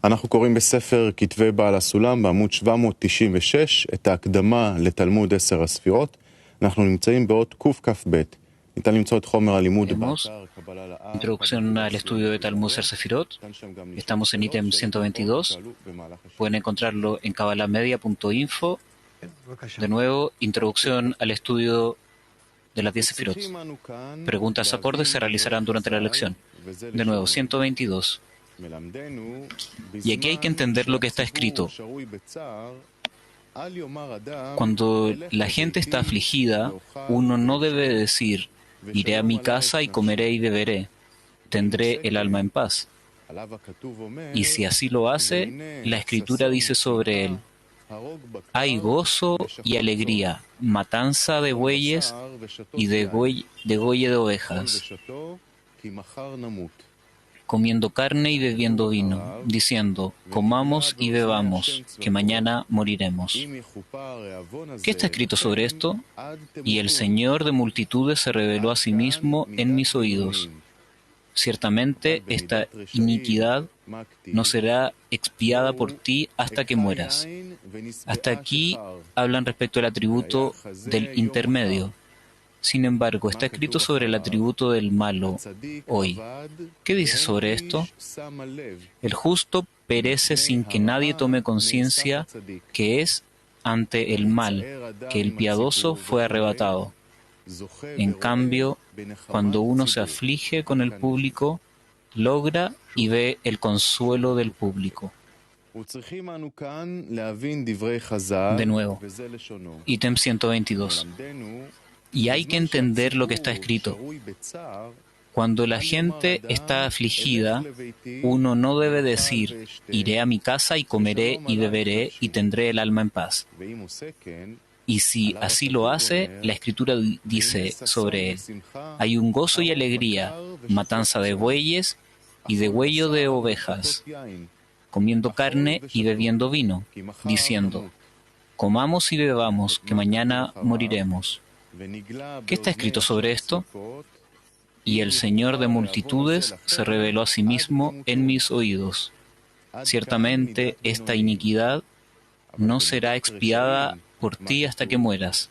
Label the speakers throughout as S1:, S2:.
S1: אנחנו קוראים בספר כתבי בעל הסולם בעמוד 796 את ההקדמה לתלמוד 10 הספירות. אנחנו נמצאים באות קכ"ב. ניתן למצוא את חומר הלימוד באתר קבלה לעם.
S2: Introducción al estudio de Talmud Ser Sefirot. Estamos en ítem 122. Pueden encontrarlo en kabalamedia.info. De nuevo, introducción al estudio de las 10 Sefirot. Preguntas acordes se realizarán durante la lección. De nuevo, 122. Y aquí hay que entender lo que está escrito. Cuando la gente está afligida, uno no debe decir: iré a mi casa y comeré y beberé, tendré el alma en paz. Y si así lo hace, la Escritura dice sobre él: hay gozo y alegría, matanza de bueyes y degolle de ovejas, comiendo carne y bebiendo vino, diciendo: comamos y bebamos, que mañana moriremos. ¿Qué está escrito sobre esto? Y el Señor de multitudes se reveló a sí mismo en mis oídos. Ciertamente esta iniquidad no será expiada por ti hasta que mueras. Hasta aquí hablan respecto al atributo del intermedio. Sin embargo, está escrito sobre el atributo del malo hoy. ¿Qué dice sobre esto? El justo perece sin que nadie tome conciencia que es ante el mal, que el piadoso fue arrebatado. En cambio, cuando uno se aflige con el público, logra y ve el consuelo del público. De nuevo, ítem 122. Y hay que entender lo que está escrito. Cuando la gente está afligida, uno no debe decir: iré a mi casa y comeré y beberé y tendré el alma en paz. Y si así lo hace, la Escritura dice sobre él: hay un gozo y alegría, matanza de bueyes y degüello de ovejas, comiendo carne y bebiendo vino, diciendo: comamos y bebamos, que mañana moriremos. ¿Qué está escrito sobre esto? Y el Señor de multitudes se reveló a sí mismo en mis oídos. Ciertamente esta iniquidad no será expiada por ti hasta que mueras.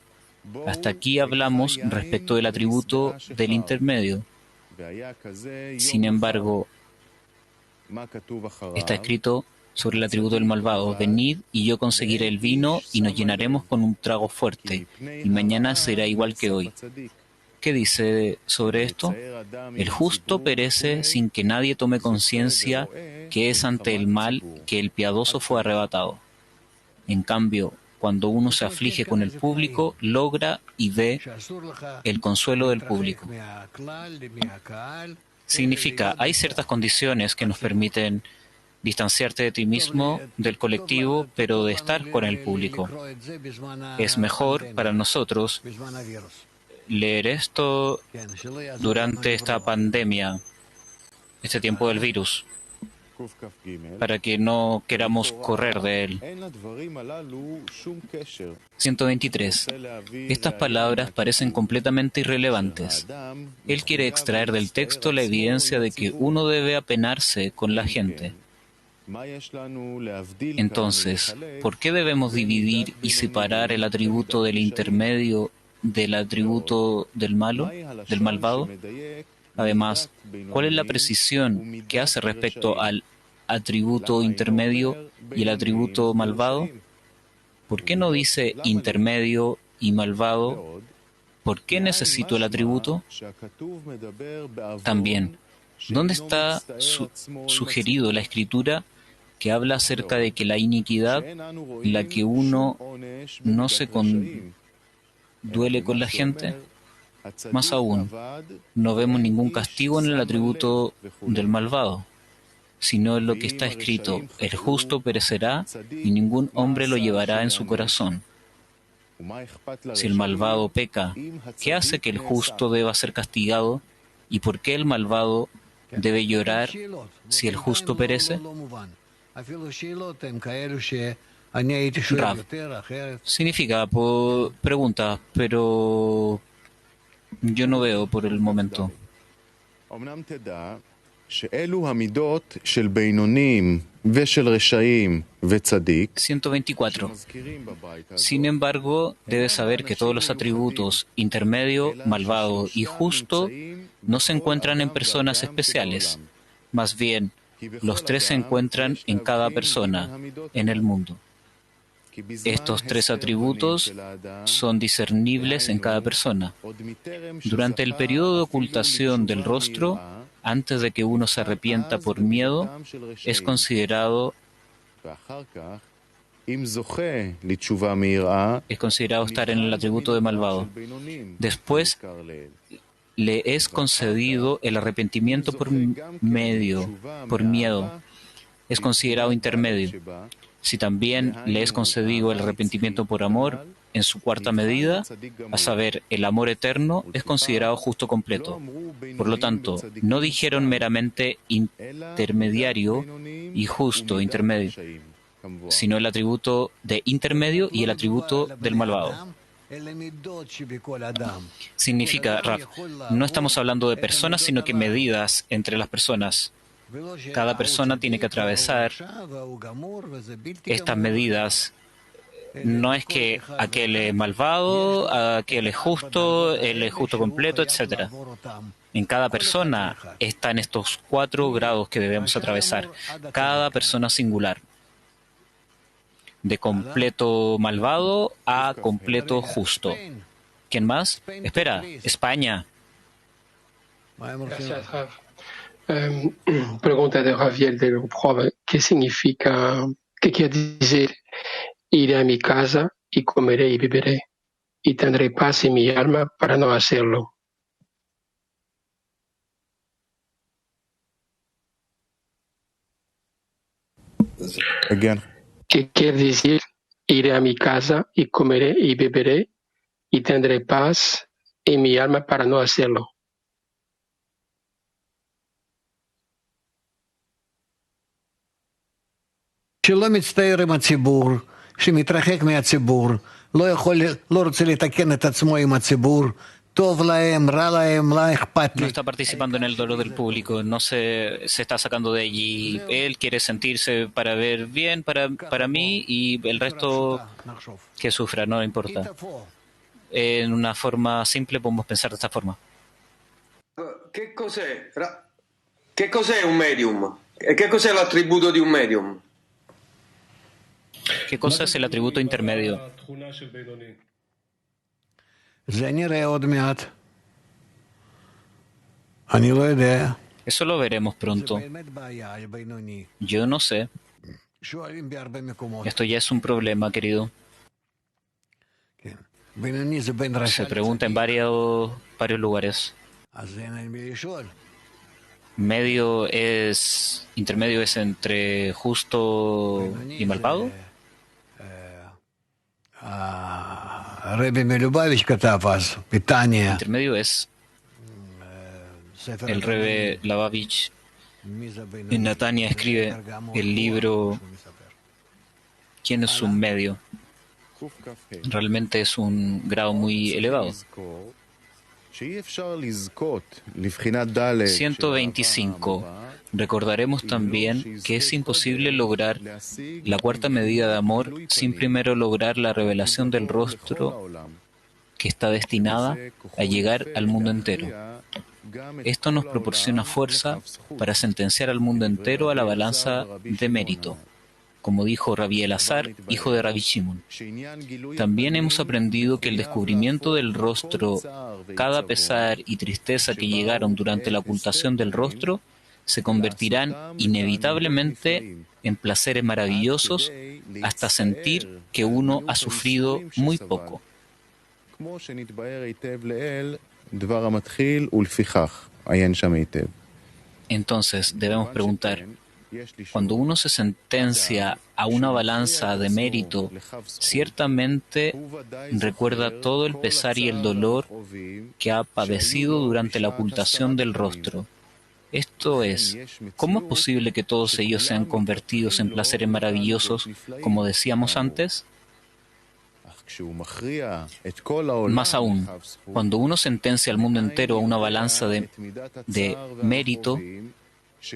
S2: Hasta aquí hablamos respecto del atributo del intermedio. Sin embargo, está escrito sobre el atributo del malvado: venid y yo conseguiré el vino y nos llenaremos con un trago fuerte, y mañana será igual que hoy. ¿Qué dice sobre esto? El justo perece sin que nadie tome conciencia que es ante el mal, que el piadoso fue arrebatado. En cambio, cuando uno se aflige con el público, logra y ve el consuelo del público. Significa, hay ciertas condiciones que nos permiten distanciarte de ti mismo, del colectivo, pero de estar con el público. Es mejor para nosotros leer esto durante esta pandemia, este tiempo del virus, para que no queramos correr de él. 123. Estas palabras parecen completamente irrelevantes. Él quiere extraer del texto la evidencia de que uno debe apenarse con la gente. Entonces, ¿por qué debemos dividir y separar el atributo del intermedio del atributo del malo, del malvado? Además, ¿cuál es la precisión que hace respecto al atributo intermedio y el atributo malvado? ¿Por qué no dice intermedio y malvado? ¿Por qué necesito el atributo? También, ¿dónde está sugerido la Escritura que habla acerca de que la iniquidad en la que uno no se duele con la gente? Más aún, no vemos ningún castigo en el atributo del malvado, sino en lo que está escrito: el justo perecerá y ningún hombre lo llevará en su corazón. Si el malvado peca, ¿qué hace que el justo deba ser castigado? ¿Y por qué el malvado debe llorar si el justo perece? Rav, significa pregunta, pero yo no veo por el momento. 124. Sin embargo, debes saber que todos los atributos intermedio, malvado y justo no se encuentran en personas especiales. Más bien, los tres se encuentran en cada persona, en el mundo. Estos tres atributos son discernibles en cada persona. Durante el periodo de ocultación del rostro, antes de que uno se arrepienta por miedo, es considerado estar en el atributo de malvado. Después le es concedido el arrepentimiento por miedo. Es considerado intermedio. Si también le es concedido el arrepentimiento por amor, en su cuarta medida, a saber, el amor eterno, es considerado justo completo. Por lo tanto, no dijeron meramente intermediario y justo intermedio, sino el atributo de intermedio y el atributo del malvado. Significa, Rav, no estamos hablando de personas, sino que medidas entre las personas. Cada persona tiene que atravesar estas medidas. No es que aquel es malvado, aquel es justo, él es justo completo, etc. En cada persona están estos 4 grados que debemos atravesar. Cada persona singular. De completo malvado a completo justo. ¿Quién más? Espera, España.
S3: Gracias, Rav. Pregunta de Javier de Prova. ¿Qué significa, qué quiere decir? Iré a mi casa y comeré y beberé, y tendré paz en mi alma para no hacerlo. ¿Qué quiere decir? Iré a mi casa y comeré y beberé, y tendré paz en mi alma para no hacerlo.
S4: שלא מצטער עם הציבור, שמתרחק מהציבור, לא רוצה לתקן את עצמו עם הציבור, טוב להם, רע להם, לא אכפת
S2: No
S4: לי.
S2: está participando en el dolor del público, no se está sacando de allí. Él quiere sentirse para ver bien para mí y el resto que sufra, no importa. En una forma simple podemos pensar de esta forma.
S5: Che cos'è un medium? E che cos'è l'attributo di un medium?
S2: ¿Qué cosa es el atributo intermedio?
S4: זה נראה עוד מעט. אני לא יודע.
S2: Eso lo veremos pronto.
S4: באמת בעיה, בינוני.
S2: Yo no sé.
S4: שואלים בהרבה מקומות.
S2: Esto ya es un problema, querido.
S4: כן. בינוני זה בין
S2: Se
S4: רשע
S2: pregunta en varios lugares.
S4: אז אין על מי לשאול.
S2: Intermedio es entre justo y malvado.
S4: הרבי מלובביץ' כתב אז, בטניה.
S2: Intermedio es el Rebbe Lubavitch. En Natania escribe el libro ¿Quién es un medio? Realmente es un grado muy elevado. 125. Recordaremos también que es imposible lograr la cuarta medida de amor sin primero lograr la revelación del rostro que está destinada a llegar al mundo entero. Esto nos proporciona fuerza para sentenciar al mundo entero a la balanza de mérito, como dijo Rabbi Elazar, hijo de Rabbi Shimon. También hemos aprendido que el descubrimiento del rostro, cada pesar y tristeza que llegaron durante la ocultación del rostro, se convertirán inevitablemente en placeres maravillosos hasta sentir que uno ha sufrido muy poco. Entonces debemos preguntar, cuando uno se sentencia a una balanza de mérito, ciertamente recuerda todo el pesar y el dolor que ha padecido durante la ocultación del rostro. Esto es, ¿cómo es posible que todos ellos sean convertidos en placeres maravillosos, como decíamos antes? Más aún, cuando uno sentencia al mundo entero a una balanza de mérito,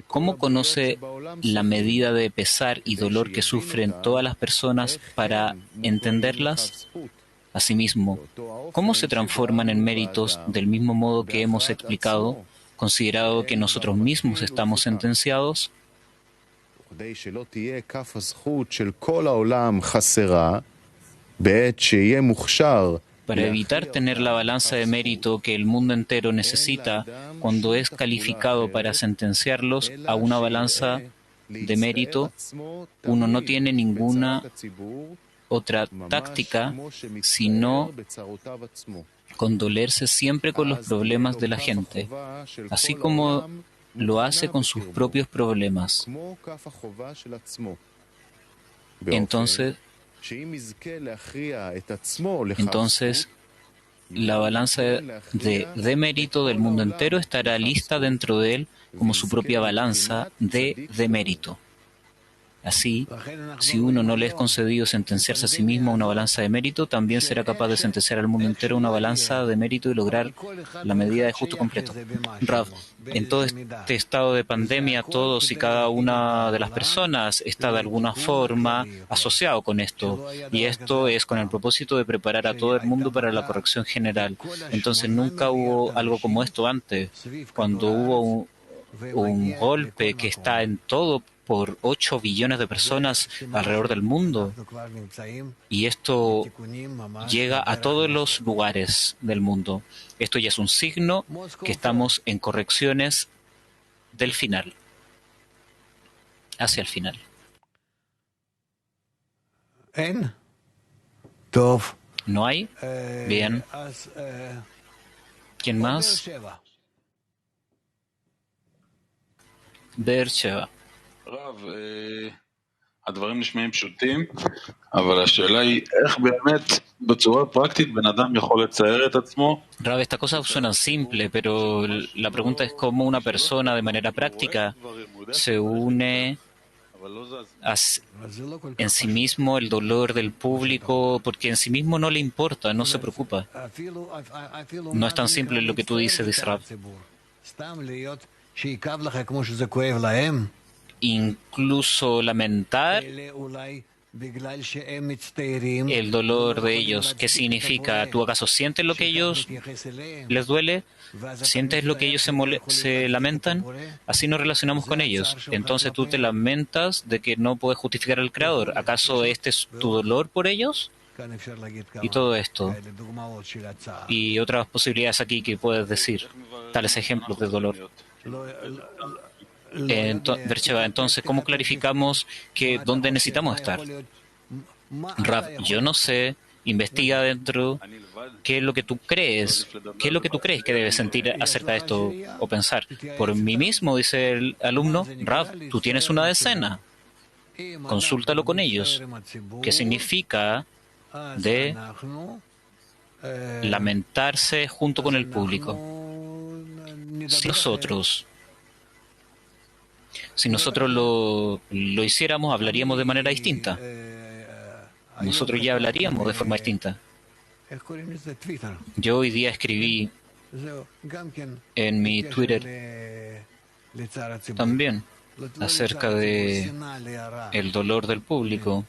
S2: ¿Cómo conoce la medida de pesar y dolor que sufren todas las personas para entenderlas? Asimismo, ¿cómo se transforman en méritos del mismo modo que hemos explicado, considerado que nosotros mismos estamos sentenciados? Para evitar tener la balanza de mérito que el mundo entero necesita cuando es calificado para sentenciarlos a una balanza de mérito, uno no tiene ninguna otra táctica sino condolerse siempre con los problemas de la gente, así como lo hace con sus propios problemas. Entonces, la balanza de mérito del mundo entero estará lista dentro de él como su propia balanza de demérito. Así, si uno no le es concedido sentenciarse a sí mismo a una balanza de mérito, también será capaz de sentenciar al mundo entero a una balanza de mérito y lograr la medida de justo completo. Rav, en todo este estado de pandemia, todos y cada una de las personas está de alguna forma asociado con esto, y esto es con el propósito de preparar a todo el mundo para la corrección general. Entonces nunca hubo algo como esto antes, cuando hubo un golpe que está en todo por 8 billones de personas alrededor del mundo. Y esto llega a todos los lugares del mundo. Esto ya es un signo que estamos en correcciones del final, hacia el final. ¿No hay? Bien. ¿Quién más? Beersheba.
S6: רב, הדברים נשמעים פשוטים, אבל השאלה היא איך באמת בצורה פרקטית בן אדם יכול לצייר את עצמו.
S2: Rab, estas cosas suenan simples, pero la pregunta es cómo una persona de manera práctica se une en sí mismo el dolor del público, porque en sí mismo no le importa, no se preocupa. No es tan simple lo que tú dices, dice Rab. Incluso lamentar el dolor de ellos. ¿Qué significa? ¿Tú acaso sientes lo que ellos les duele? ¿Sientes lo que ellos se lamentan? Así nos relacionamos con ellos. Entonces tú te lamentas de que no puedes justificar al Creador. ¿Acaso este es tu dolor por ellos? Y todo esto. Y otras posibilidades aquí que puedes decir, tales ejemplos de dolor. Entonces, ¿cómo clarificamos que dónde necesitamos estar? Rav, yo no sé, investiga dentro qué es lo que tú crees, qué es lo que tú crees que debes sentir acerca de esto o pensar. Por mí mismo, dice el alumno, Rav, tú tienes una decena, consúltalo con ellos. ¿Qué significa de lamentarse junto con el público? Si nosotros lo hiciéramos, hablaríamos de manera distinta. Nosotros ya hablaríamos de forma distinta. Yo hoy día escribí en mi Twitter también acerca de el dolor del público.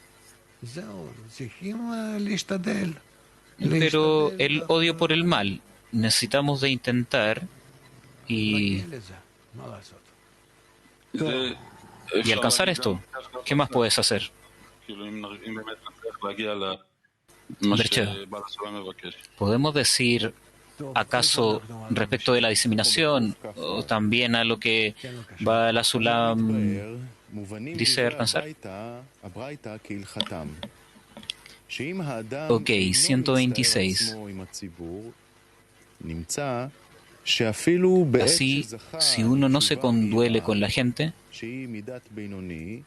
S2: Pero el odio por el mal, necesitamos de intentar y alcanzar esto. ¿Ququé más puedes hacer? ¿Podemos decir acaso respecto de la diseminación o también a lo que Baal HaSulam dice alcanzar? Ok, 126. Así, si uno no se conduele con la gente,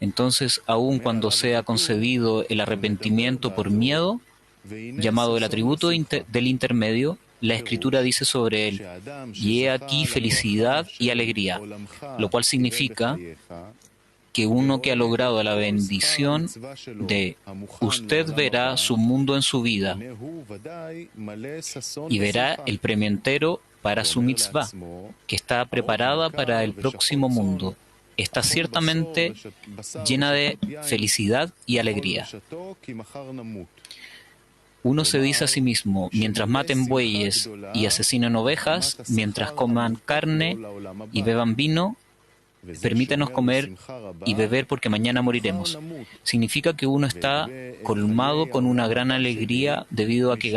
S2: entonces, aun cuando sea concebido el arrepentimiento por miedo, llamado el atributo del intermedio, la Escritura dice sobre él, y he aquí felicidad y alegría, lo cual significa que uno que ha logrado la bendición de usted verá su mundo en su vida y verá el premio entero para su mitzvah, que está preparada para el próximo mundo. está ciertamente llena de felicidad y alegría. Uno se dice a sí mismo, mientras maten bueyes y asesinen ovejas, mientras coman carne y beban vino, permítanos comer y beber porque mañana moriremos. Significa que uno está colmado con una gran alegría debido a que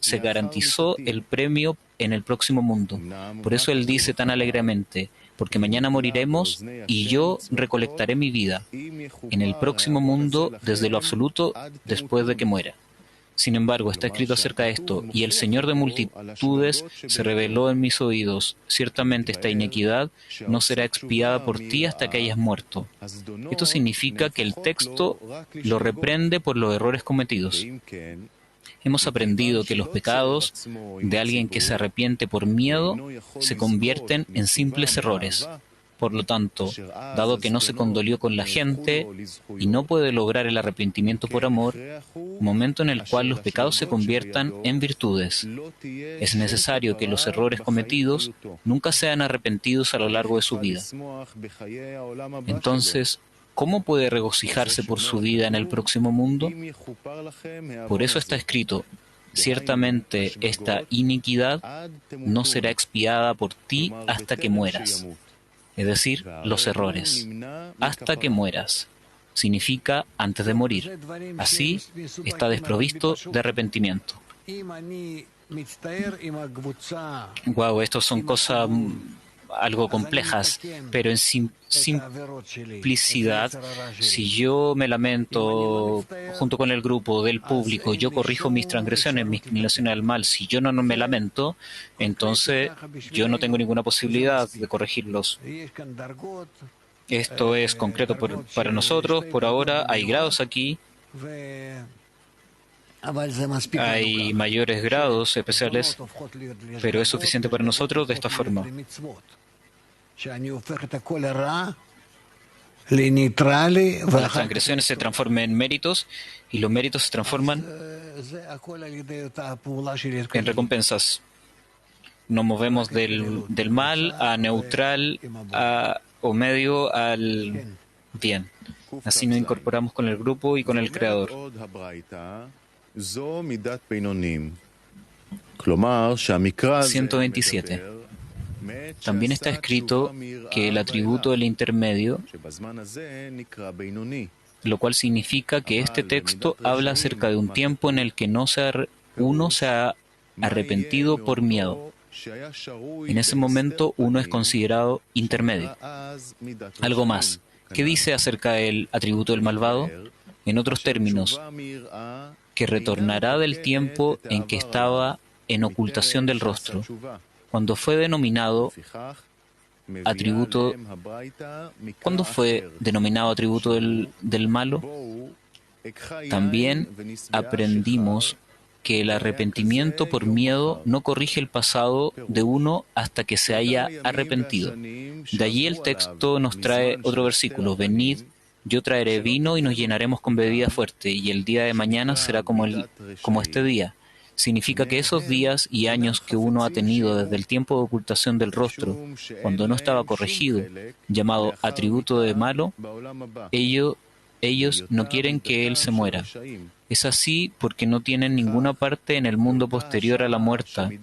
S2: se garantizó el premio en el próximo mundo. Por eso él dice tan alegremente, porque mañana moriremos y yo recolectaré mi vida en el próximo mundo desde lo absoluto después de que muera. Sin embargo, está escrito acerca de esto, y el Señor de multitudes se reveló en mis oídos. Ciertamente esta inequidad no será expiada por ti hasta que hayas muerto. Esto significa que el texto lo reprende por los errores cometidos. Hemos aprendido que los pecados de alguien que se arrepiente por miedo se convierten en simples errores. Por lo tanto, dado que no se condolió con la gente y no puede lograr el arrepentimiento por amor, momento en el cual los pecados se conviertan en virtudes, es necesario que los errores cometidos nunca sean arrepentidos a lo largo de su vida. Entonces, ¿cómo puede regocijarse por su vida en el próximo mundo? Por eso está escrito, ciertamente esta iniquidad no será expiada por ti hasta que mueras. Es decir, los errores, hasta que mueras. Significa antes de morir. Así está desprovisto de arrepentimiento. Wow, estos son cosas algo complejas, pero en simplicidad, si yo me lamento junto con el grupo del público, yo corrijo mis transgresiones, mis inclinaciones al mal, si yo no me lamento, entonces yo no tengo ninguna posibilidad de corregirlos. Esto es concreto para nosotros. Por ahora hay grados aquí. Hay mayores grados especiales, pero es suficiente para nosotros de esta forma. Las transgresiones se transforman en méritos y los méritos se transforman en recompensas. Nos movemos del mal a neutral o medio al bien. Así nos incorporamos con el grupo y con el Creador. 127. También está escrito que el atributo del intermedio, lo cual significa que este texto habla acerca de un tiempo en el que uno se ha arrepentido por miedo. En ese momento uno es considerado intermedio. Algo más. ¿Qué dice acerca del atributo del malvado? En otros términos, que retornará del tiempo en que estaba en ocultación del rostro. Cuando fue denominado atributo del malo, también aprendimos que el arrepentimiento por miedo no corrige el pasado de uno hasta que se haya arrepentido. De allí el texto nos trae otro versículo: venid, yo traeré vino y nos llenaremos con bebida fuerte, y el día de mañana será como este día. Significa que esos días y años que uno ha tenido desde el tiempo de ocultación del rostro, cuando no estaba corregido, llamado atributo de malo, ellos no quieren que él se muera. Es así porque no tienen ninguna parte en el mundo posterior a la muerte,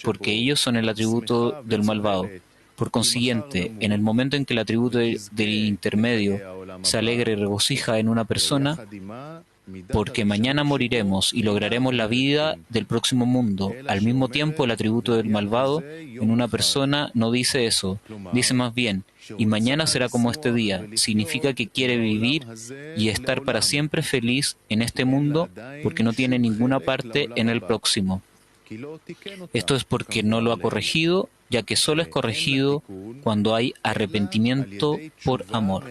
S2: porque ellos son el atributo del malvado. Por consiguiente, en el momento en que el atributo del intermedio se alegra y regocija en una persona, porque mañana moriremos y lograremos la vida del próximo mundo, al mismo tiempo el atributo del malvado en una persona no dice eso, dice más bien, y mañana será como este día. Significa que quiere vivir y estar para siempre feliz en este mundo porque no tiene ninguna parte en el próximo. Esto es porque no lo ha corregido, ya que solo es corregido cuando hay arrepentimiento por amor.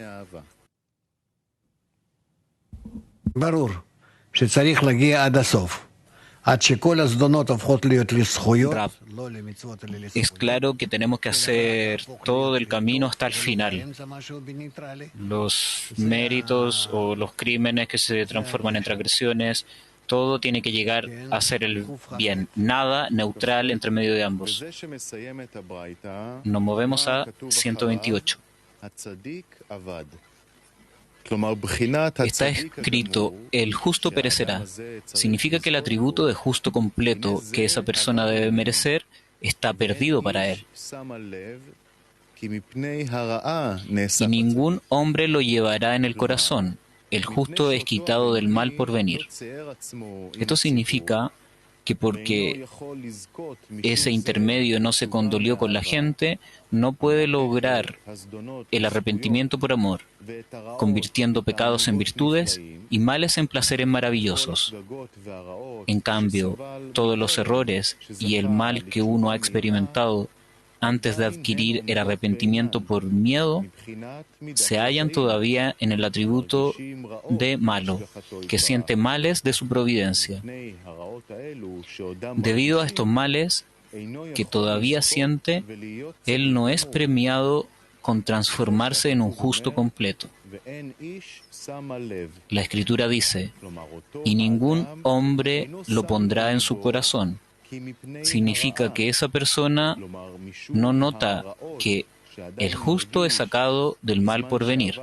S4: Rab,
S2: es claro que tenemos que hacer todo el camino hasta el final. Los méritos o los crímenes que se transforman en transgresiones, todo tiene que llegar a ser el bien, nada neutral entre medio de ambos. Nos movemos a 128. Está escrito, el justo perecerá. Significa que el atributo de justo completo que esa persona debe merecer está perdido para él. Y ningún hombre lo llevará en el corazón. El justo es quitado del mal por venir. Esto significa que porque ese intermedio no se condolió con la gente, no puede lograr el arrepentimiento por amor, convirtiendo pecados en virtudes y males en placeres maravillosos. En cambio, todos los errores y el mal que uno ha experimentado antes de adquirir el arrepentimiento por miedo, se hallan todavía en el atributo de malo, que siente males de su providencia. Debido a estos males que todavía siente, él no es premiado con transformarse en un justo completo. La Escritura dice, y ningún hombre lo pondrá en su corazón. Significa que esa persona no nota que el justo es sacado del mal por venir.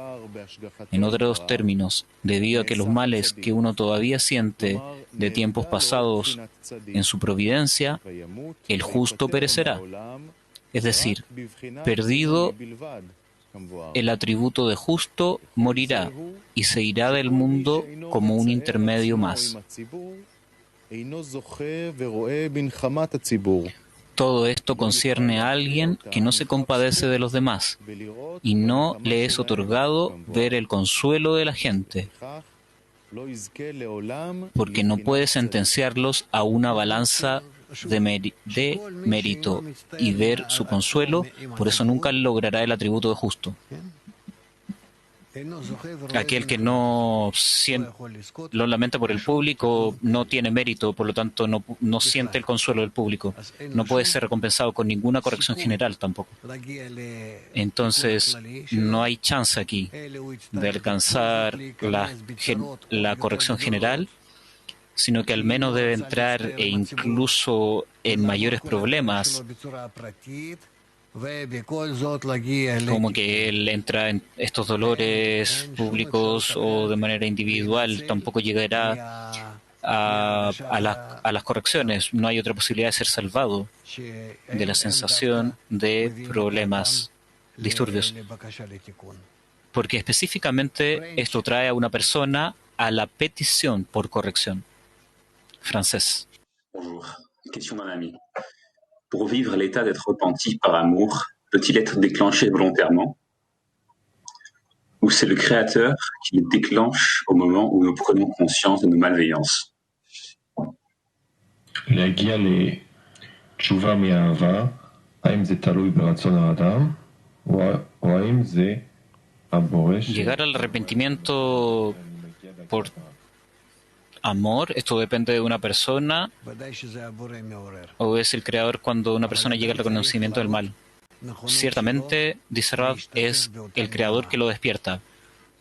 S2: En otros términos, debido a que los males que uno todavía siente de tiempos pasados en su providencia, el justo perecerá. Es decir, perdido el atributo de justo, morirá y se irá del mundo como un intermedio más. Todo esto concierne a alguien que no se compadece de los demás y no le es otorgado ver el consuelo de la gente, porque no puede sentenciarlos a una balanza de mérito y ver su consuelo, por eso nunca logrará el atributo de justo. Aquel que no lo lamenta por el público no tiene mérito, por lo tanto no siente el consuelo del público. No puede ser recompensado con ninguna corrección general tampoco. Entonces, no hay chance aquí de alcanzar la corrección general, sino que al menos debe entrar e incluso en mayores problemas, como que él entra en estos dolores públicos o de manera individual, tampoco llegará a las correcciones. No hay otra posibilidad de ser salvado de la sensación de problemas, disturbios, porque específicamente esto trae a una persona a la petición por corrección. Francés.
S7: Question d'un ami. Pour vivre l'état d'être repenti par amour, peut-il être déclenché volontairement? Ou c'est le Créateur qui le déclenche au moment où nous prenons conscience de nos malveillances?
S8: להגיע לתשובה מהאהבה, האם זה תלוי ברצון האדם, או האם זה הבורא?
S2: Llegar al arrepentimiento por amor, esto depende de una persona, o es el creador cuando una persona llega al reconocimiento del mal. Ciertamente, dice Rav, es el creador que lo despierta,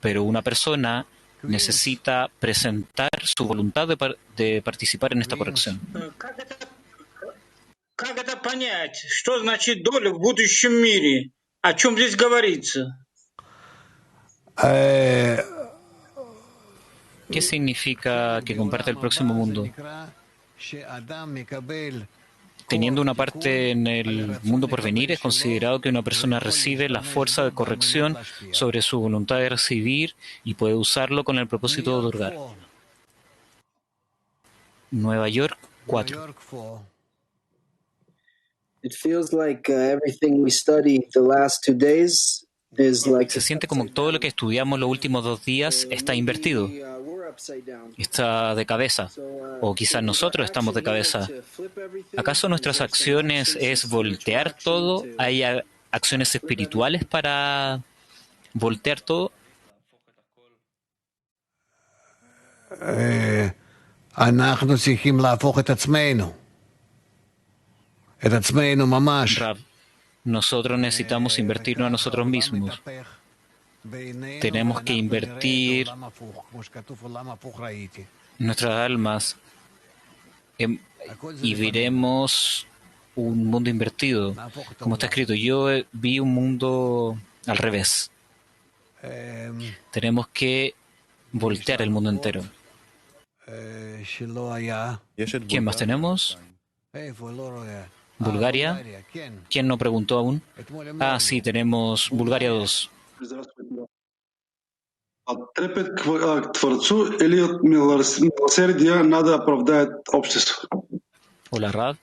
S2: pero una persona necesita presentar su voluntad de participar en esta corrección.
S9: Как это понять? Что значит доля в будущем мире? О чем здесь говорится?
S2: ¿Qué significa que comparte el próximo mundo? Teniendo una parte en el mundo por venir, es considerado que una persona recibe la fuerza de corrección sobre su voluntad de recibir y puede usarlo con el propósito de otorgar. Nueva York, 4.
S10: It feels like everything we studied the last 2 days is like.
S2: Se siente como todo lo que estudiamos los últimos 2 días está invertido, está de cabeza, o quizás nosotros estamos de cabeza. ¿Acaso nuestras acciones es voltear todo? ¿Hay acciones espirituales para voltear todo?
S4: אנחנו צריכים להפוך את עצמנו. את עצמנו ממש.
S2: Nosotros necesitamos invertirnos a nosotros mismos. Tenemos que invertir nuestras almas y veremos un mundo invertido. Como está escrito, yo vi un mundo al revés. Tenemos que voltear el mundo entero. ¿Quién más tenemos? Bulgaria. ¿Quién no preguntó aún? Ah, sí, tenemos Bulgaria 2.
S11: Трепет к Творцу или от милосердия надо оправдать общество?
S2: Hola, Rad.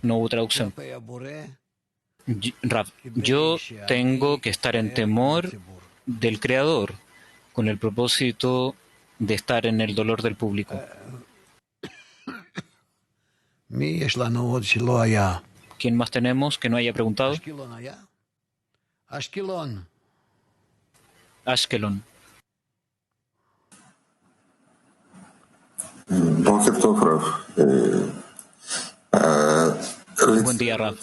S2: No hubo traducción. Rab, yo tengo que estar en temor del Creador con el propósito de estar en el dolor del público. ¿Quién más tenemos que no haya preguntado? Ashkelon. Buen día, Rab.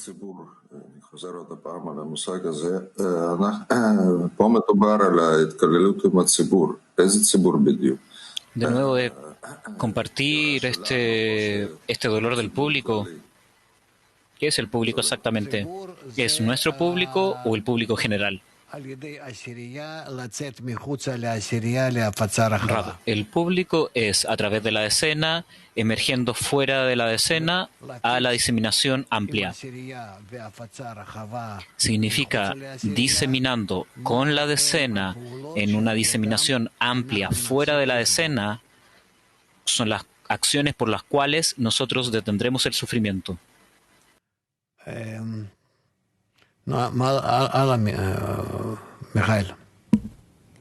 S2: De nuevo, de compartir este dolor del público. ¿Qué es el público exactamente? ¿Es nuestro público o el público general? Rab, el público es a través de la decena, emergiendo fuera de la decena a la diseminación amplia. Significa diseminando con la decena en una diseminación amplia fuera de la decena, son las acciones por las cuales nosotros detendremos el sufrimiento.
S4: מיכאל.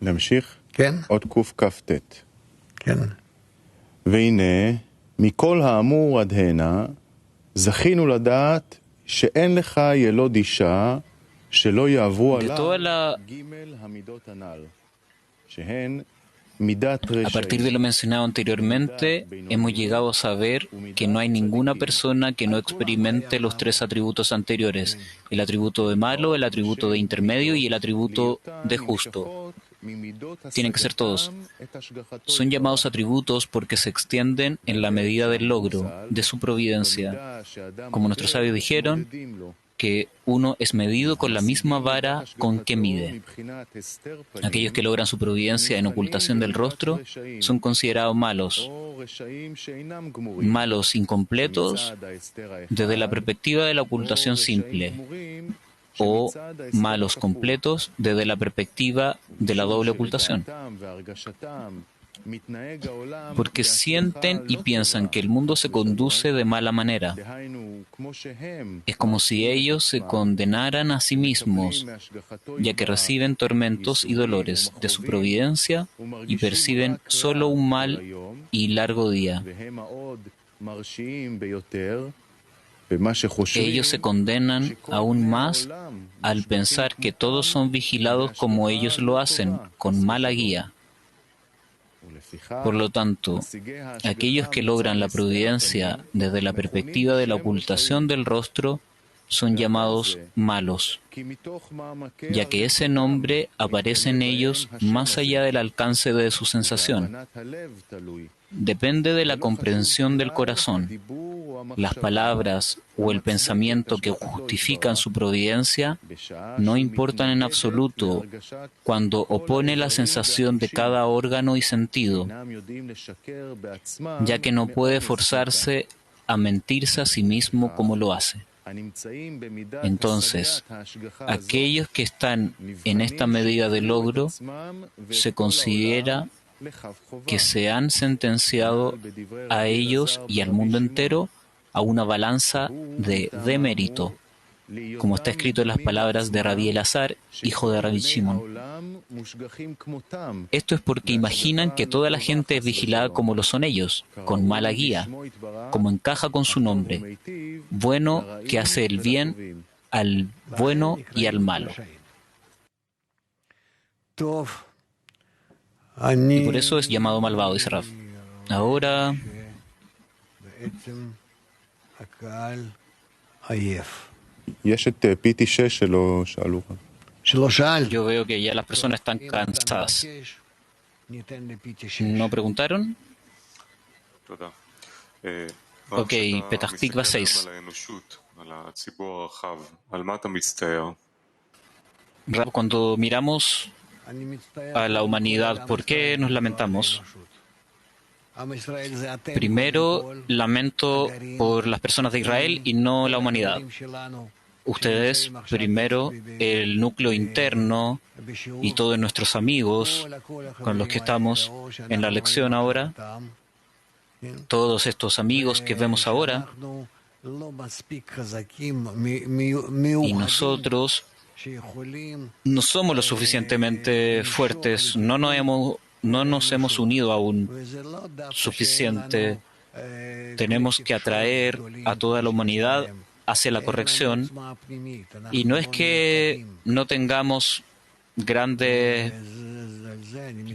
S1: נמשיך?
S4: כן.
S1: עוד קכ"ט.
S4: כן.
S1: והנה, מכל האמור עד הנה, זכינו לדעת שאין לך ילוד אישה שלא יעברו עליו ג' המידות הנ"ל, שהן
S2: A partir de lo mencionado anteriormente, hemos llegado a saber que no hay ninguna persona que no experimente los tres atributos anteriores: el atributo de malo, el atributo de intermedio y el atributo de justo. Tienen que ser todos. Son llamados atributos porque se extienden en la medida del logro de su providencia. Como nuestros sabios dijeron, que uno es medido con la misma vara con que mide. Aquellos que logran su providencia en ocultación del rostro son considerados malos, malos incompletos desde la perspectiva de la ocultación simple, o malos completos desde la perspectiva de la doble ocultación. Porque sienten y piensan que el mundo se conduce de mala manera. Es como si ellos se condenaran a sí mismos, ya que reciben tormentos y dolores de su providencia y perciben solo un mal y largo día. Ellos se condenan aún más al pensar que todos son vigilados como ellos lo hacen, con mala guía. Por lo tanto, aquellos que logran la providencia desde la perspectiva de la ocultación del rostro son llamados malos, ya que ese nombre aparece en ellos más allá del alcance de su sensación. Depende de la comprensión del corazón. Las palabras o el pensamiento que justifican su providencia no importan en absoluto cuando opone la sensación de cada órgano y sentido, ya que no puede forzarse a mentirse a sí mismo como lo hace. Entonces, aquellos que están en esta medida de logro se considera que se han sentenciado a ellos y al mundo entero a una balanza de demérito, como está escrito en las palabras de Rabbi Elazar, hijo de Rabbi Shimon. Esto es porque imaginan que toda la gente es vigilada como lo son ellos, con mala guía, como encaja con su nombre, bueno que hace el bien al bueno y al malo. Y por eso es llamado malvado, dice Rav. Ahora, yo veo que ya las personas están cansadas. ¿No preguntaron? Ok, Petah Tikva 6. Cuando miramos a la humanidad, ¿por qué nos lamentamos? Primero, lamento por las personas de Israel y no la humanidad. Ustedes, primero, el núcleo interno y todos nuestros amigos con los que estamos en la lección ahora, todos estos amigos que vemos ahora, y nosotros no somos lo suficientemente fuertes, no nos hemos unido aún suficiente. Tenemos que atraer a toda la humanidad hacia la corrección, y no es que no tengamos grande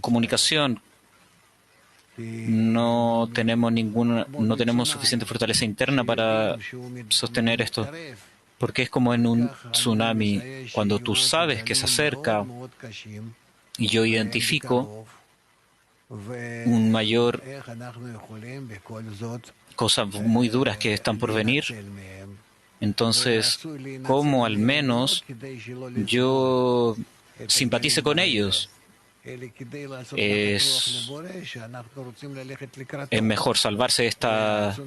S2: comunicación, no tenemos suficiente fortaleza interna para sostener esto, porque es como en un tsunami, cuando tú sabes que se acerca, y yo identifico un mayor cosas muy duras que están por venir. Entonces, ¿cómo al menos yo simpatice con ellos? Es mejor salvarse de estas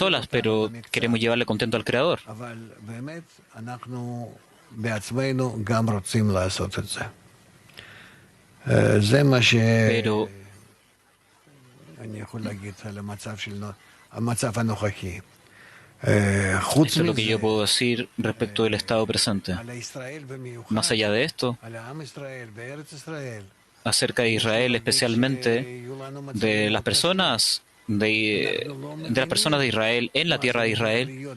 S2: olas, pero queremos llevarle contento al Creador. Pero esto es lo que yo puedo decir respecto del estado presente. Más allá de esto, acerca de Israel, especialmente de las personas de Israel, en la tierra de Israel,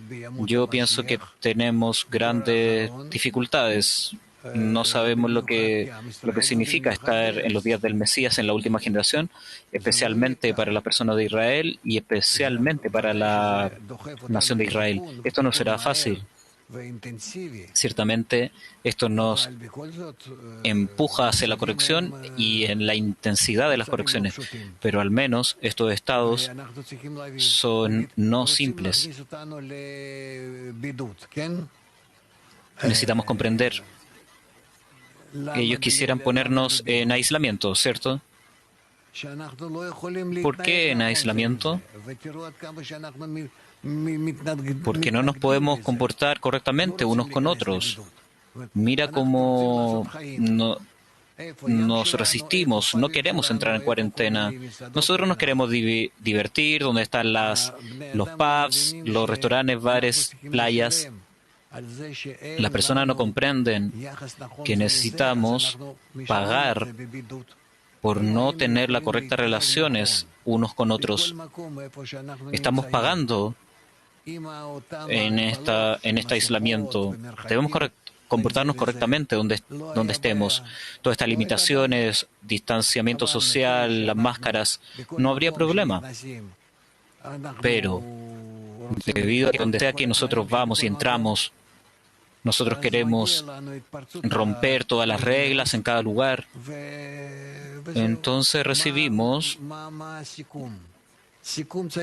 S2: yo pienso que tenemos grandes dificultades. No sabemos lo que significa estar en los días del Mesías, en la última generación, especialmente para las personas de Israel y especialmente para la nación de Israel. Esto no será fácil. Ciertamente, esto nos empuja hacia la corrección y en la intensidad de las correcciones, pero al menos estos estados son no simples. Necesitamos comprender. Ellos quisieran ponernos en aislamiento, ¿cierto? ¿Por qué en aislamiento? Porque no nos podemos comportar correctamente unos con otros. Mira cómo nos resistimos, no queremos entrar en cuarentena. Nosotros nos queremos divertir, donde están los pubs, los restaurantes, bares, playas. Las personas no comprenden que necesitamos pagar por no tener las correctas relaciones unos con otros. Estamos pagando en este aislamiento. Debemos comportarnos correctamente donde estemos. Todas estas limitaciones, distanciamiento social, las máscaras, no habría problema. Pero debido a que donde sea que nosotros vamos y entramos, nosotros queremos romper todas las reglas en cada lugar. Entonces recibimos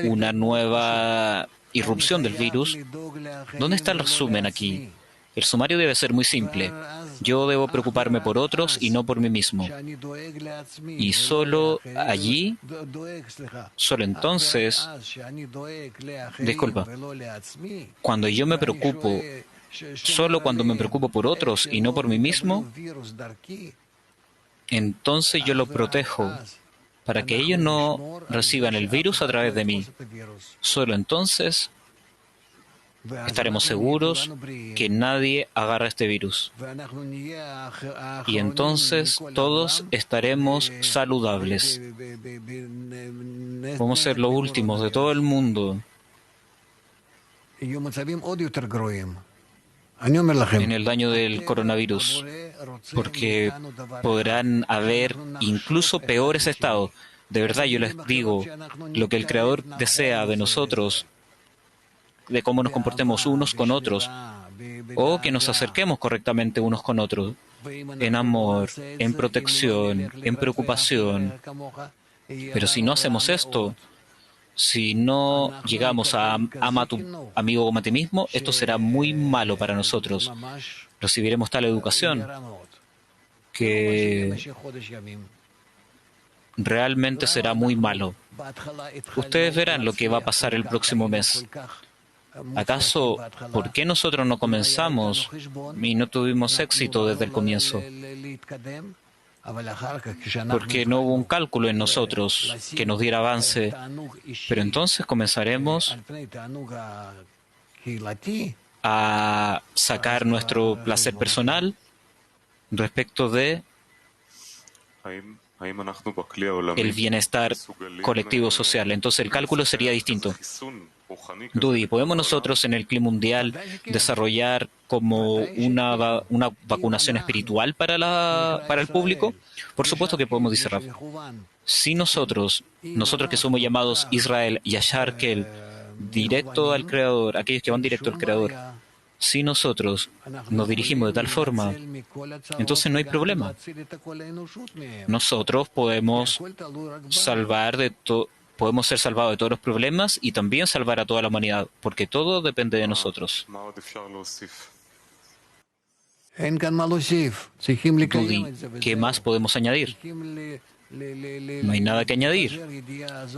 S2: una nueva irrupción del virus. ¿Dónde está el resumen aquí? El sumario debe ser muy simple. Yo debo preocuparme por otros y no por mí mismo. Y solo allí, solo entonces, cuando yo me preocupo, solo cuando me preocupo por otros y no por mí mismo, entonces yo lo protejo para que ellos no reciban el virus a través de mí. Solo entonces estaremos seguros que nadie agarra este virus. Y entonces todos estaremos saludables. Vamos a ser los últimos de todo el mundo en el daño del coronavirus, porque podrán haber incluso peores estados. De verdad, yo les digo, lo que el Creador desea de nosotros, de cómo nos comportemos unos con otros, o que nos acerquemos correctamente unos con otros, en amor, en protección, en preocupación. Pero si no hacemos esto, Si no llegamos a ama a tu amigo como a ti mismo, esto será muy malo para nosotros. Recibiremos tal educación que realmente será muy malo. Ustedes verán lo que va a pasar el próximo mes. ¿Acaso por qué nosotros no comenzamos y no tuvimos éxito desde el comienzo? Porque no hubo un cálculo en nosotros que nos diera avance. Pero entonces comenzaremos a sacar nuestro placer personal respecto de el bienestar colectivo social. Entonces el cálculo sería distinto. Dudi, ¿podemos nosotros en el clima mundial desarrollar como una vacunación espiritual para el público? Por supuesto que podemos discernir. Si nosotros que somos llamados Israel, Yashar Kel, directo al Creador, aquellos que van directo al Creador, si nosotros nos dirigimos de tal forma, entonces no hay problema. Nosotros podemos podemos ser salvados de todos los problemas y también salvar a toda la humanidad, porque todo depende de nosotros. Dudi, ¿qué más podemos añadir? No hay nada que añadir.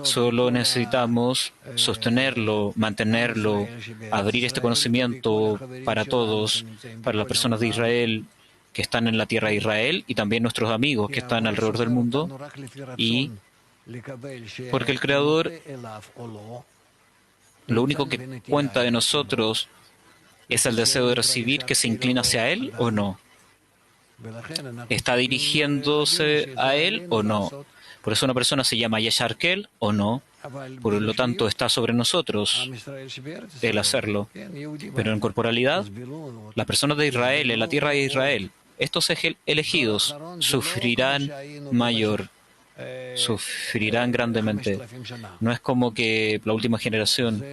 S2: Solo necesitamos sostenerlo, mantenerlo, abrir este conocimiento para todos, para las personas de Israel que están en la tierra de Israel y también nuestros amigos que están alrededor del mundo. Y porque el Creador, lo único que cuenta de nosotros es el deseo de recibir, que se inclina hacia Él o no. ¿Está dirigiéndose a Él o no? Por eso una persona se llama Yashar Kel o no. Por lo tanto, está sobre nosotros el hacerlo. Pero en corporalidad, las personas de Israel, en la tierra de Israel, estos elegidos sufrirán sufrirán grandemente. No es como que la última generación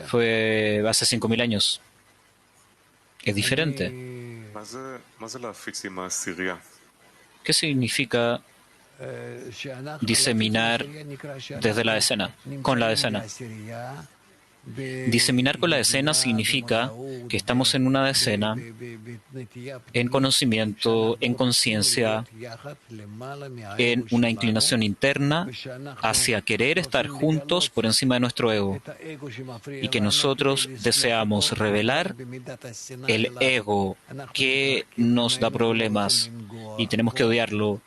S2: fue hace 5.000 años. Es diferente. ¿Qué significa diseminar desde la decena, con la decena? Diseminar con la decena significa que estamos en una decena, en conocimiento, en conciencia, en una inclinación interna hacia querer estar juntos por encima de nuestro ego. Y que nosotros deseamos revelar el ego que nos da problemas y tenemos que odiarlo.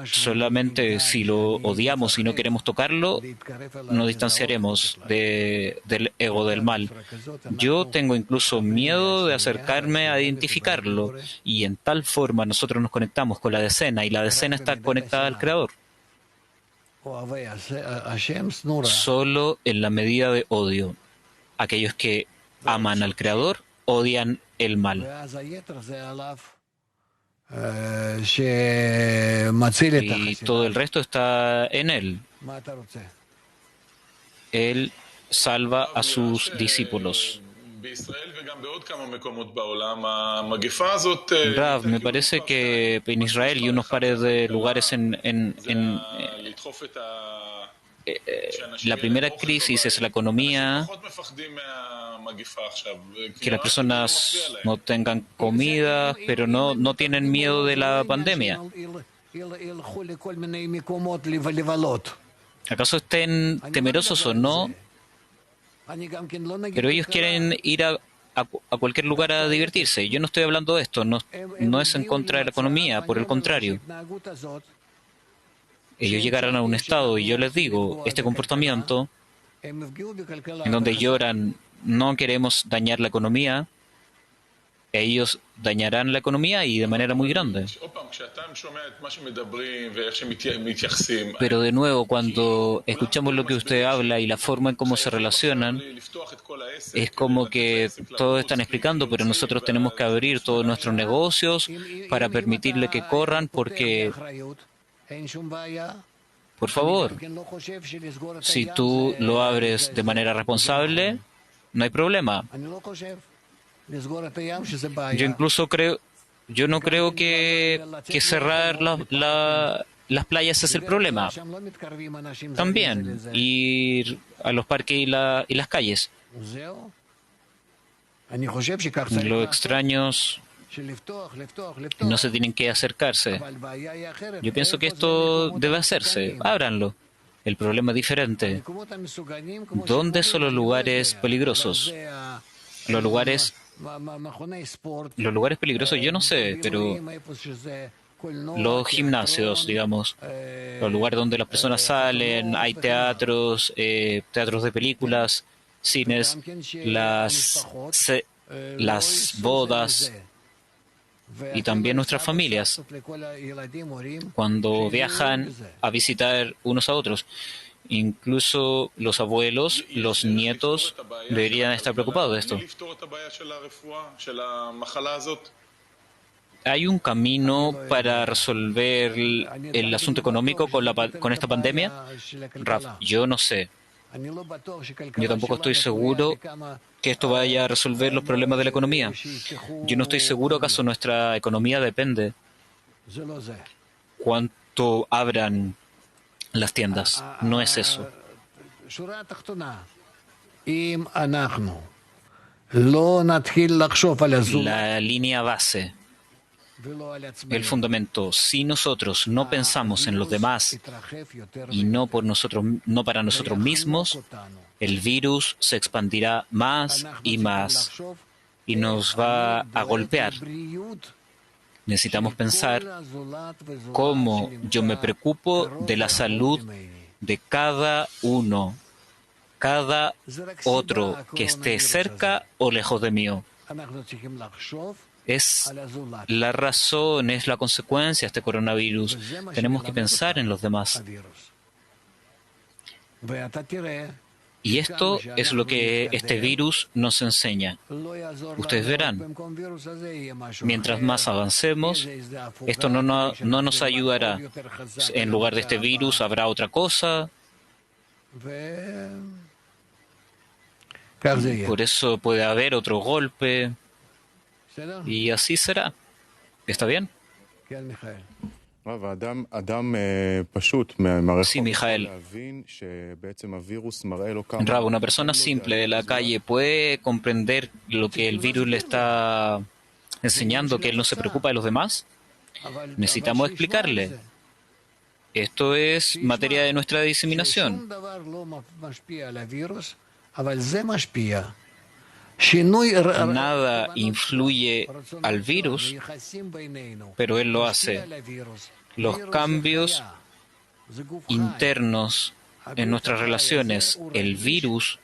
S2: Solamente si lo odiamos y no queremos tocarlo, nos distanciaremos del ego del mal. Yo tengo incluso miedo de acercarme a identificarlo, y en tal forma nosotros nos conectamos con la decena, y la decena está conectada al Creador. Solo en la medida de odio. Aquellos que aman al Creador odian el mal. Y todo el resto está en Él. Él salva a sus discípulos. Rav, me parece que en Israel y unos pares de lugares la primera crisis es la economía, que las personas no tengan comida, pero no tienen miedo de la pandemia. ¿Acaso estén temerosos o no? Pero ellos quieren ir a cualquier lugar a divertirse. Yo no estoy hablando de esto, no es en contra de la economía, por el contrario. Ellos llegarán a un estado, y yo les digo, este comportamiento en donde lloran, no queremos dañar la economía, ellos dañarán la economía y de manera muy grande. Pero de nuevo, cuando escuchamos lo que usted habla y la forma en cómo se relacionan, es como que todos están explicando, pero nosotros tenemos que abrir todos nuestros negocios para permitirle que corran, porque, por favor, si tú lo abres de manera responsable, no hay problema. Yo no creo que cerrar las playas es el problema. También ir a los parques y las calles. Los extraños no se tienen que acercarse. Yo pienso que esto debe hacerse. Ábranlo. El problema es diferente. ¿Dónde son los lugares peligrosos? Los lugares peligrosos, yo no sé, pero los gimnasios, digamos, los lugares donde las personas salen, hay teatros, teatros de películas, cines, las bodas y también nuestras familias cuando viajan a visitar unos a otros. Incluso los abuelos, los nietos deberían estar preocupados de esto. ¿Hay un camino para resolver el asunto económico con esta pandemia? Raf, yo no sé. Yo tampoco estoy seguro que esto vaya a resolver los problemas de la economía. Yo no estoy seguro acaso nuestra economía depende cuánto abran las tiendas. No es eso. La línea base, el fundamento. Si nosotros no pensamos en los demás y no para nosotros mismos, el virus se expandirá más y más y nos va a golpear. Necesitamos pensar cómo yo me preocupo de la salud de cada uno, cada otro que esté cerca o lejos de mí. Es la razón, es la consecuencia de este coronavirus. Tenemos que pensar en los demás. Y esto es lo que este virus nos enseña. Ustedes verán, mientras más avancemos, esto no nos ayudará. En lugar de este virus habrá otra cosa. Por eso puede haber otro golpe. Y así será. ¿Está bien? Sí, Mijael. Rab, una persona simple de la calle puede comprender lo que el virus le está enseñando, que él no se preocupa de los demás. Necesitamos explicarle. Esto es materia de nuestra diseminación. Nada influye al virus, pero él lo hace. Los cambios internos en nuestras relaciones, el virus,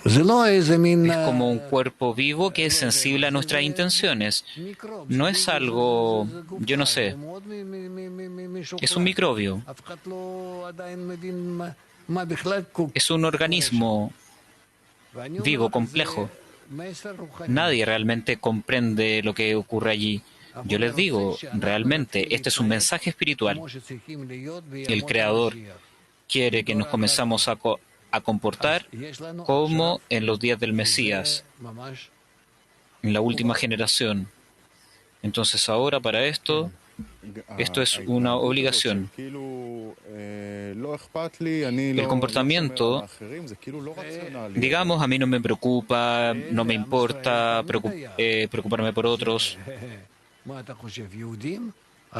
S2: es como un cuerpo vivo que es sensible a nuestras intenciones. No es algo, yo no sé, es un microbio. Es un organismo vivo, complejo. Nadie realmente comprende lo que ocurre allí. Yo les digo, realmente, este es un mensaje espiritual. El Creador quiere que nos comenzamos a comportar como en los días del Mesías, en la última generación. Entonces ahora para esto es una obligación. El comportamiento, digamos, a mí no me preocupa, no me importa preocuparme por otros.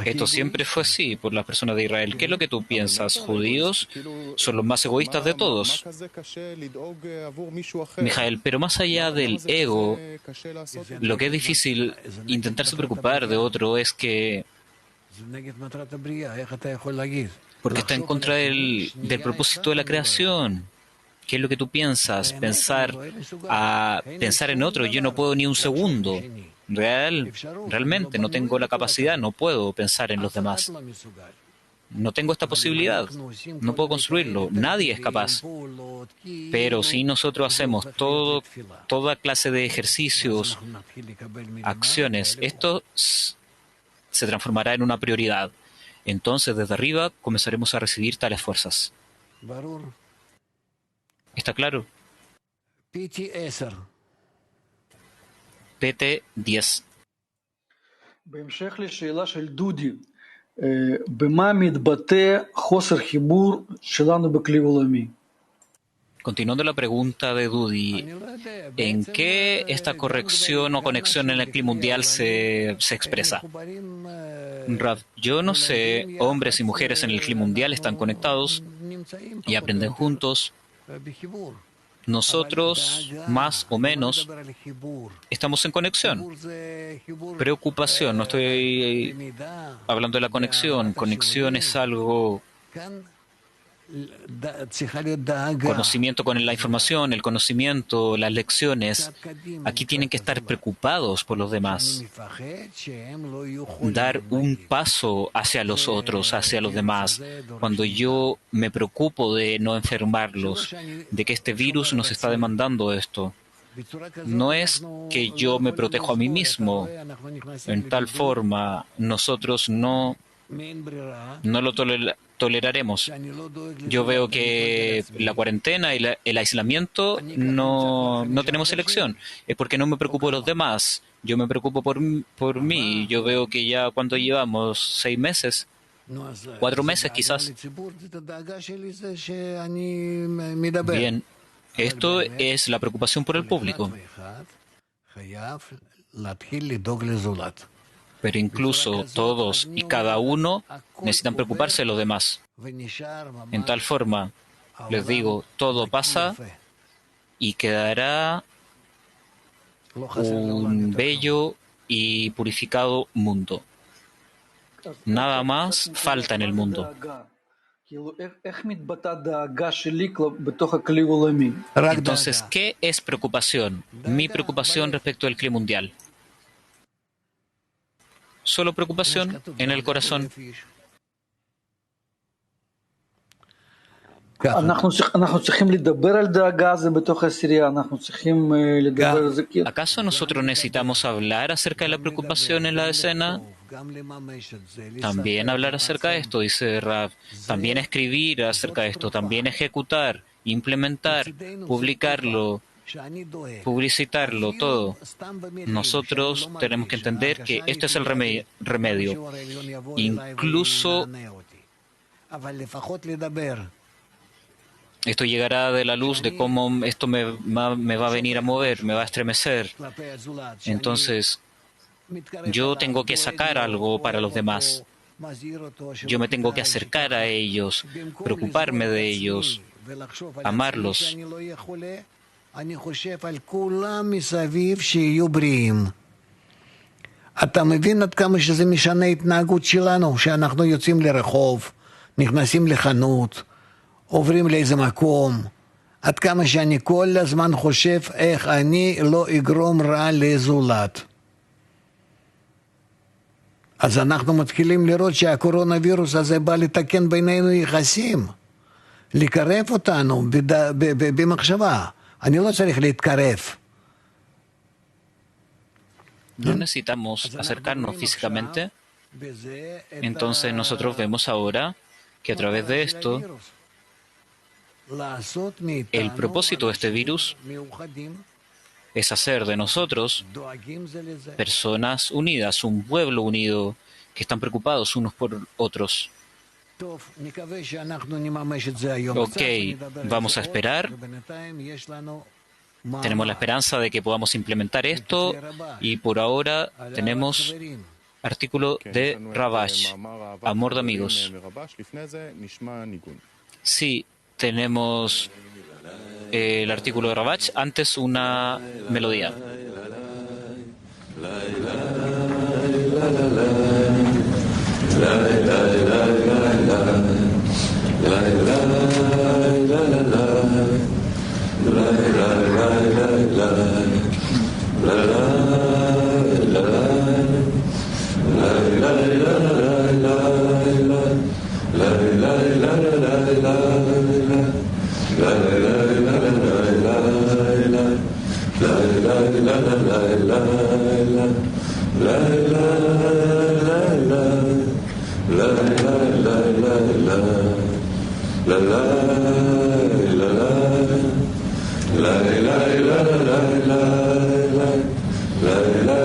S2: Esto siempre fue así por las personas de Israel. ¿Qué es lo que tú piensas? ¿Judíos son los más egoístas de todos? Mijael, pero más allá del ego, lo que es difícil intentarse preocupar de otro es que porque está en contra del propósito de la creación. ¿Qué es lo que tú piensas? Pensar en otro. Yo no puedo ni un segundo. Realmente no tengo la capacidad, no puedo pensar en los demás. No tengo esta posibilidad. No puedo construirlo. Nadie es capaz. Pero si nosotros hacemos toda clase de ejercicios, acciones, esto se transformará en una prioridad. Entonces, desde arriba, comenzaremos a recibir tales fuerzas. ¿Está claro? PT 10.
S12: בהמשך לשאלה של דודי, במה מתבטא חוסר חיבור שלנו בכלי עולמי?
S2: Continuando la pregunta de Dudi, ¿en qué esta corrección o conexión en el clima mundial se expresa? Rav, yo no sé, hombres y mujeres en el clima mundial están conectados y aprenden juntos. Nosotros, más o menos, estamos en conexión. Preocupación, no estoy hablando de la conexión. Conexión es algo... Conocimiento con la información, el conocimiento, las lecciones. Aquí tienen que estar preocupados por los demás. Dar un paso hacia los otros, hacia los demás. Cuando yo me preocupo de no enfermarlos, de que este virus nos está demandando esto, no es que yo me protejo a mí mismo. En tal forma, nosotros no lo toleraremos. Yo veo que la cuarentena y el aislamiento no tenemos elección. Es porque no me preocupo de los demás. Yo me preocupo por mí. Yo veo que ya cuando llevamos 6 meses, 4 meses quizás. Bien, esto es la preocupación por el público. Pero incluso todos y cada uno necesitan preocuparse de los demás. En tal forma, les digo, todo pasa y quedará un bello y purificado mundo. Nada más falta en el mundo. Entonces, ¿qué es preocupación? Mi preocupación respecto al clima mundial. Solo preocupación en el corazón. ¿Acaso nosotros necesitamos hablar acerca de la preocupación en la escena? También hablar acerca de esto, dice Rav. También escribir acerca de esto. También ejecutar, implementar, publicarlo, publicitarlo, todo. Nosotros tenemos que entender que este es el remedio. Incluso esto llegará de la luz de cómo esto me va a venir a mover, me va a estremecer. Entonces, yo tengo que sacar algo para los demás. Yo me tengo que acercar a ellos, preocuparme de ellos, amarlos.
S4: אתה מבין עד כמה שזה משנה התנהגות שלנו, שאנחנו יוצאים לרחוב, נכנסים לחנות, עוברים לאיזה מקום, עד כמה שאני כל הזמן חושב איך אני לא אגרום רע לזולת. אז אנחנו מתחילים לראות שהקורונה וירוס הזה בא לתקן בינינו יחסים, לקרב אותנו במחשבה. אני לא צריך להתקרב.
S2: No necesitamos acercarnos físicamente. Entonces nosotros vemos ahora que a través de esto, el propósito de este virus es hacer de nosotros personas unidas, un pueblo unido, que están preocupados unos por otros. Ok, vamos a esperar. Tenemos la esperanza de que podamos implementar esto y por ahora tenemos artículo de Rabash, Amor de Amigos. Sí, tenemos el artículo de Rabash, antes una melodía.
S13: la